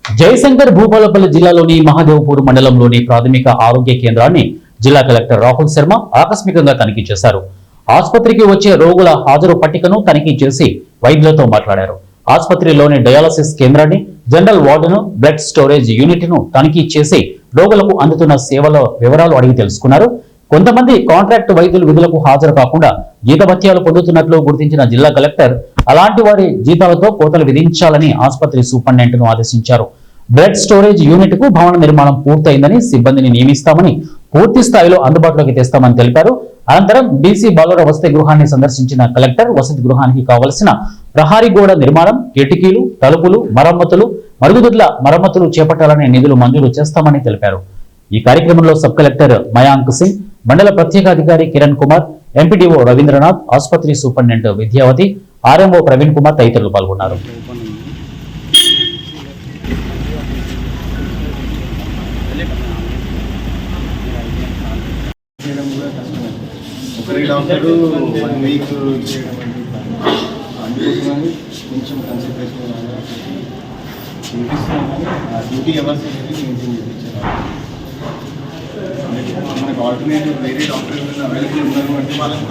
జయశంకర్ భూపాలపల్లి జిల్లాలోని మహదేవ్పూర్ మండలంలోని ప్రాథమిక ఆరోగ్య కేంద్రాన్ని జిల్లా కలెక్టర్ రాహుల్ శర్మ ఆకస్మికంగా తనిఖీ చేశారు. ఆసుపత్రికి వచ్చే రోగుల హాజరు పట్టికను తనిఖీ చేసి వైద్యులతో మాట్లాడారు. ఆసుపత్రిలోని డయాలసిస్ కేంద్రాన్ని, జనరల్ వార్డును, బ్లడ్ స్టోరేజ్ యూనిట్ ను తనిఖీ చేసి రోగులకు అందుతున్న సేవల వివరాలు అడిగి తెలుసుకున్నారు. కొంతమంది కాంట్రాక్ట్ వైద్యులు విధులకు హాజరు కాకుండా జీతభత్యాలు పొందుతున్నట్లు గుర్తించిన జిల్లా కలెక్టర్ అలాంటి వారి జీతాలతో కోతలు విధించాలని ఆసుపత్రి సూపరింటెండెంట్ ను ఆదేశించారు. బ్లడ్ స్టోరేజ్ యూనిట్ కు భవన నిర్మాణం పూర్తయిందని, సిబ్బందిని నియమిస్తామని, పూర్తి స్థాయిలో అందుబాటులోకి తెస్తామని తెలిపారు. అనంతరం బీసీ బాలుర వసతి గృహాన్ని సందర్శించిన కలెక్టర్ వసతి గృహానికి కావలసిన ప్రహారీ గోడ నిర్మాణం, కిటికీలు, తలుపులు మరమ్మతులు, మరుగుదొడ్ల మరమ్మతులు చేపట్టాలని నిధులు మంజూరు చేస్తామని తెలిపారు. ఈ కార్యక్రమంలో సబ్ కలెక్టర్ మయాంక్ సింగ్, మండల ప్రత్యేకాధికారి కిరణ్ కుమార్, ఎంపీడీఓ రవీంద్రనాథ్, ఆసుపత్రి సూపరింటెండెంట్ విద్యావతి, ఆర్ఎంఓ ప్రవీణ్ కుమార్ తదితరులు పాల్గొన్నారు. కొంచెం కన్సిడరేషన్ డ్యూటీ అవర్స్ మనకు ఆల్టర్నేటివ్ వేరే డాక్టర్ అవైలబుల్ ఉన్నారు అంటే వాళ్ళకి